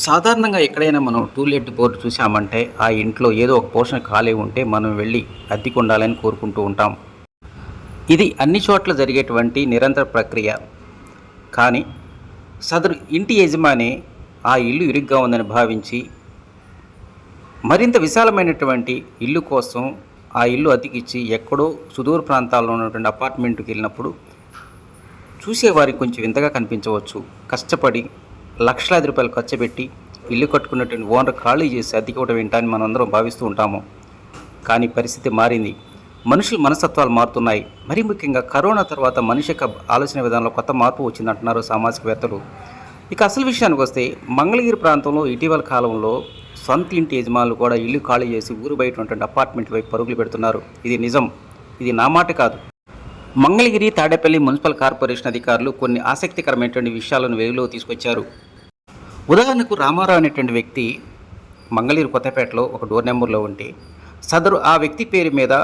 సాధారణంగా ఎక్కడైనా మనం టూ లెట్ బోర్డ్ చూసామంటే ఆ ఇంట్లో ఏదో ఒక పోర్షన్ ఖాళీ ఉంటే మనం వెళ్ళి అద్దెకు ఉండాలని కోరుకుంటూ ఉంటాం. ఇది అన్ని చోట్ల జరిగేటువంటి నిరంతర ప్రక్రియ. కానీ సదరు ఇంటి యజమాని ఆ ఇల్లు ఇరుగ్గా ఉందని భావించి మరింత విశాలమైనటువంటి ఇల్లు కోసం ఆ ఇల్లు అద్దెకిచ్చి ఎక్కడో సుదూర ప్రాంతాల్లో ఉన్నటువంటి అపార్ట్మెంట్కి వెళ్ళినప్పుడు చూసేవారికి కొంచెం వింతగా కనిపించవచ్చు. కష్టపడి లక్షలాది రూపాయలు ఖర్చుపెట్టి ఇల్లు కట్టుకున్నటువంటి ఓనర్ ఖాళీ చేసి అద్దెకివ్వడం ఏంటని మనందరం భావిస్తూ ఉంటాము. కానీ పరిస్థితి మారింది. మనుషుల మనస్తత్వాలు మారుతున్నాయి. మరీ ముఖ్యంగా కరోనా తర్వాత మనిషి యొక్క ఆలోచన విధానంలో కొత్త మార్పు వచ్చిందంటున్నారు సామాజికవేత్తలు. ఇక అసలు విషయానికి వస్తే మంగళగిరి ప్రాంతంలో ఇటీవల కాలంలో సొంత ఇంటి యజమానులు కూడా ఇల్లు ఖాళీ చేసి ఊరు బయట ఉన్నటువంటి అపార్ట్మెంట్ వైపు పరుగులు పెడుతున్నారు. ఇది నిజం. ఇది నా మాట కాదు. మంగళగిరి తాడేపల్లి మున్సిపల్ కార్పొరేషన్ అధికారులు కొన్ని ఆసక్తికరమైనటువంటి విషయాలను వెలుగులోకి తీసుకొచ్చారు. ఉదాహరణకు రామారావు అనేటువంటి వ్యక్తి మంగళగిరి కొత్తపేటలో ఒక డోర్ నెంబర్లో ఉంటే సదరు ఆ వ్యక్తి పేరు మీద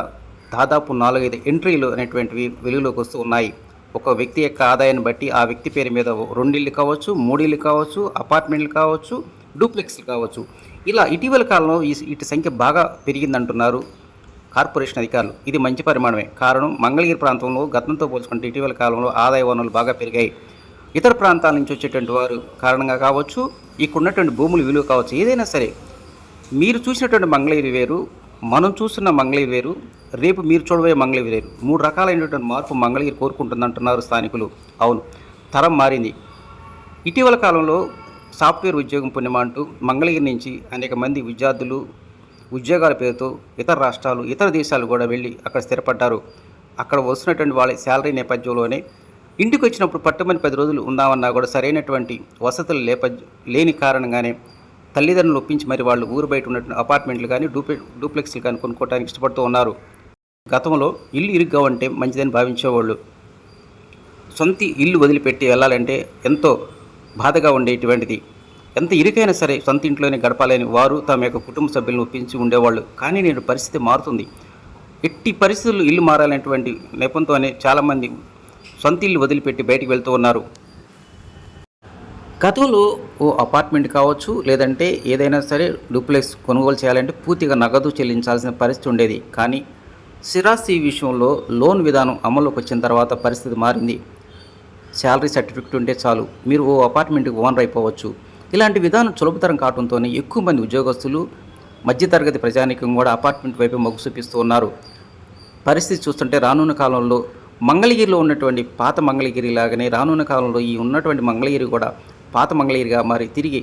దాదాపు 4-5 ఎంట్రీలు అనేటువంటివి వెలుగులోకి వస్తూ ఉన్నాయి. ఒక వ్యక్తి యొక్క ఆదాయాన్ని బట్టి ఆ వ్యక్తి పేరు మీద 2 ఇళ్ళు కావచ్చు, 3 ఇళ్ళు కావచ్చు, అపార్ట్మెంట్లు కావచ్చు, డూప్లెక్స్లు కావచ్చు. ఇలా ఇటీవల కాలంలో వీటి సంఖ్య బాగా పెరిగిందంటున్నారు కార్పొరేషన్ అధికారులు. ఇది మంచి పరిమాణమే. కారణం మంగళగిరి ప్రాంతంలో గతంతో పోల్చుకుంటే ఇటీవల కాలంలో ఆదాయ వనరులు బాగా పెరిగాయి. ఇతర ప్రాంతాల నుంచి వచ్చేటువంటి వారు కారణంగా కావచ్చు, ఇక్కడ ఉన్నటువంటి భూముల విలువ కావచ్చు, ఏదైనా సరే మీరు చూసినటువంటి మంగళగిరి వేరు, మనం చూస్తున్న మంగళగిరి వేరు, రేపు మీరు చూడబోయే మంగళగిరి వేరు. 3 రకాలైనటువంటి మార్పు మంగళగిరి కోరుకుంటుందంటున్నారు స్థానికులు. అవును, తరం మారింది. ఇటీవల కాలంలో సాఫ్ట్వేర్ ఉద్యోగం పుణ్యమంటూ మంగళగిరి నుంచి అనేక మంది విద్యార్థులు ఉద్యోగాల పేరుతో ఇతర రాష్ట్రాలు, ఇతర దేశాలు కూడా వెళ్ళి అక్కడ స్థిరపడ్డారు. అక్కడ వస్తున్నటువంటి వాళ్ళ శాలరీ నేపథ్యంలోనే ఇంటికి వచ్చినప్పుడు పట్టుమని 10 రోజులు ఉందామన్నా కూడా సరైనటువంటి వసతులు లేని కారణంగానే తల్లిదండ్రులు ఒప్పించి మరి వాళ్ళు ఊరు బయట ఉన్నటువంటి అపార్ట్మెంట్లు కానీ డూప్లెక్స్లు కానీ కొనుక్కోవడానికి ఇష్టపడుతూ ఉన్నారు. గతంలో ఇల్లు ఇరుగ్గా ఉంటే మంచిదని భావించేవాళ్ళు. సొంత ఇల్లు వదిలిపెట్టి వెళ్ళాలంటే ఎంతో బాధగా ఉండేటువంటిది. ఎంత ఇరుకైనా సరే సొంత ఇంట్లోనే గడపాలని వారు తమ యొక్క కుటుంబ సభ్యులను ఒప్పించి ఉండేవాళ్ళు. కానీ నేడు పరిస్థితి మారుతుంది. ఎట్టి పరిస్థితుల్లో ఇల్లు మారాలనేటువంటి నెపంతోనే చాలామంది సొంత ఇల్లు వదిలిపెట్టి బయటికి వెళ్తూ ఉన్నారు. గతంలో ఓ అపార్ట్మెంట్ కావచ్చు, లేదంటే ఏదైనా సరే డూప్లెక్స్ కొనుగోలు చేయాలంటే పూర్తిగా నగదు చెల్లించాల్సిన పరిస్థితి ఉండేది. కానీ స్థిరాస్తి విషయంలో లోన్ విధానం అమల్లోకి వచ్చిన తర్వాత పరిస్థితి మారింది. శాలరీ సర్టిఫికెట్ ఉంటే చాలు, మీరు ఓ అపార్ట్మెంట్కి ఓనర్ అయిపోవచ్చు. ఇలాంటి విధానం సులభతరం కావడంతోనే ఎక్కువ మంది ఉద్యోగస్తులు, మధ్యతరగతి ప్రజానీకం కూడా అపార్ట్మెంట్ వైపు మొగ్గు చూపిస్తూ ఉన్నారు. పరిస్థితి చూస్తుంటే రానున్న కాలంలో మంగళగిరిలో ఉన్నటువంటి పాత మంగళగిరి లాగానే రానున్న కాలంలో ఈ ఉన్నటువంటి మంగళగిరి కూడా పాత మంగళగిరిగా మారి తిరిగి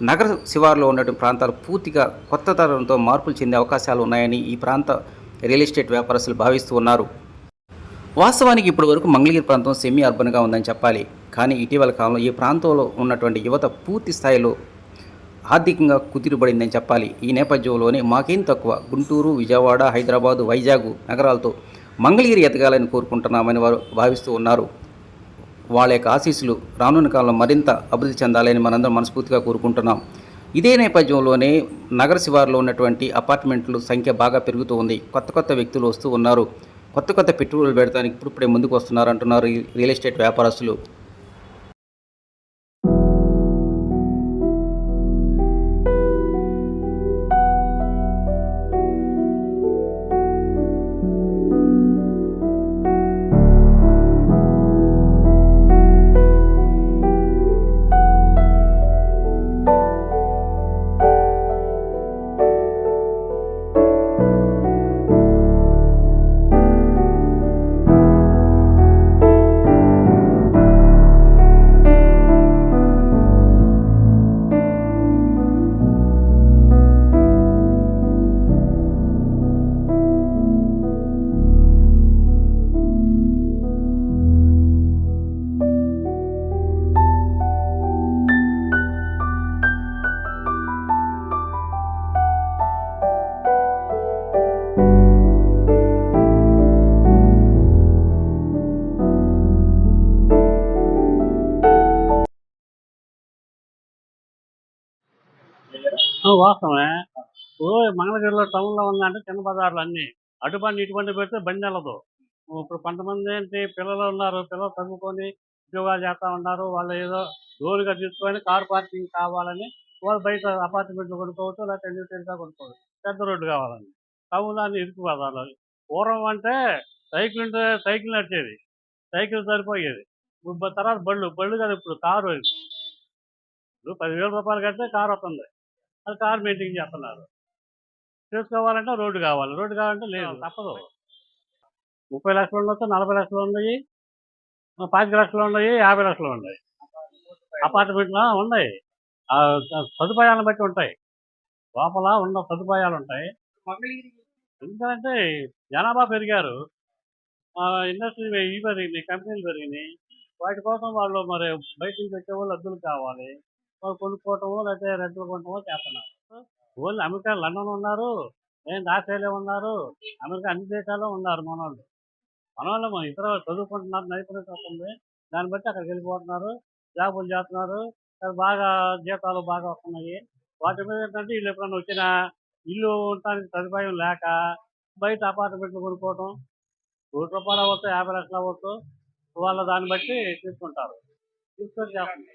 నగర శివారులో ఉన్నటువంటి ప్రాంతాలు పూర్తిగా కొత్త తరంతో మార్పులు చెందే అవకాశాలు ఉన్నాయని ఈ ప్రాంత రియల్ ఎస్టేట్ వ్యాపారస్తులు భావిస్తూ ఉన్నారు. వాస్తవానికి ఇప్పటి వరకు మంగళగిరి ప్రాంతం సెమీ అర్బన్గా ఉందని చెప్పాలి. కానీ ఇటీవల కాలంలో ఈ ప్రాంతంలో ఉన్నటువంటి యువత పూర్తి స్థాయిలో ఆర్థికంగా కుదిరిబడిందని చెప్పాలి. ఈ నేపథ్యంలోనే మాకేం తక్కువ గుంటూరు, విజయవాడ, హైదరాబాదు, వైజాగ్ నగరాలతో మంగళగిరి ఎదగాలని కోరుకుంటున్నామని వారు భావిస్తూ ఉన్నారు. వాళ్ళ యొక్క ఆశీస్సులు రానున్న కాలంలో మరింత అభివృద్ధి చెందాలని మనందరం మనస్ఫూర్తిగా కోరుకుంటున్నాం. ఇదే నేపథ్యంలోనే నగర శివారులో ఉన్నటువంటి అపార్ట్మెంట్ల సంఖ్య బాగా పెరుగుతూ ఉంది. కొత్త కొత్త వ్యక్తులు వస్తూ ఉన్నారు. కొత్త కొత్త పెట్టుబడులు పెడతానికి ఇప్పుడిప్పుడే ముందుకు వస్తున్నారు అంటున్నారు ఈ రియల్ ఎస్టేట్ వ్యాపారస్తులు. వాస్తవమే. ఇప్పుడు మంగళగిరిలో టౌన్‌లో ఉందంటే చిన్న బజార్‌లు అన్నీ. అటుబండి, ఇటుబండి పెడితే బండెళ్ళదు. ఇప్పుడు కొంతమంది ఏంటి పిల్లలు ఉన్నారు. పిల్లలు చదువుకొని ఉద్యోగాలు చేస్తా ఉన్నారు. వాళ్ళు ఏదో లోన్‌గా తీసుకొని కార్ పార్కింగ్ కావాలని వాళ్ళు బయట అపార్ట్మెంట్లు కొనుక్కోవచ్చు, లేకపోతే ఇండివిజువల్గా కొనుక్కోవచ్చు. పెద్ద రోడ్డు కావాలని. టౌన్‌లో అన్ని ఇరుకు పదాలు. పూర్వం అంటే సైకిల్ ఉంటే సైకిల్ నడిచేది. సైకిల్ సరిపోయేది. తర్వాత బళ్ళు కాదు ఇప్పుడు కారు. ఇప్పుడు రూ. 10,000 కడితే కారు వస్తుంది. అది కారు మెయింటైన్ చేస్తున్నారు. చేసుకోవాలంటే రోడ్డు కావాలి. రోడ్డు కావాలంటే లేదు, తప్పదు. 30,00,000 ఉండొచ్చు, 40,00,000 ఉన్నాయి, 25,00,000 ఉన్నాయి, 50,00,000 ఉన్నాయి. అపార్ట్మెంట్లు ఉన్నాయి. సదుపాయాలను బట్టి ఉంటాయి. లోపల ఉన్న సదుపాయాలు ఉంటాయి. ఎందుకంటే జనాభా పెరిగారు. ఇండస్ట్రీ పెరిగినాయి, కంపెనీలు పెరిగినాయి. వాటి కోసం వాళ్ళు మరి బయట నుంచి వచ్చేవాళ్ళు అద్దెలు కావాలి. వాళ్ళు కొనుక్కోవటమో లేకపోతే రెంట్లు కొనటమో చేస్తున్నారు. ఓన్లీ అమెరికా, లండన్ ఉన్నారు, ఆస్ట్రేలియా ఉన్నారు, అమెరికా అన్ని దేశాల్లో ఉన్నారు మనోళ్ళు. మనోళ్ళు ఇతర చదువుకుంటున్నారు, నైపుణ్యత వస్తుంది. దాన్ని బట్టి అక్కడికి వెళ్ళిపోతున్నారు, జాబులు చేస్తున్నారు. అది బాగా జీతాలు బాగా వస్తున్నాయి. వాటి మీద ఏంటంటే వీళ్ళు ఎప్పుడన్నా వచ్చినా ఇల్లు ఉండటానికి సదుపాయం లేక బయట అపార్ట్మెంట్లు కొనుక్కోవటం. రూ. 1,00,000 అవ్వచ్చు, 50,00,000 అవ్వచ్చు. వాళ్ళు దాన్ని బట్టి తీసుకుంటారు. తీసుకొని చేస్తున్నారు.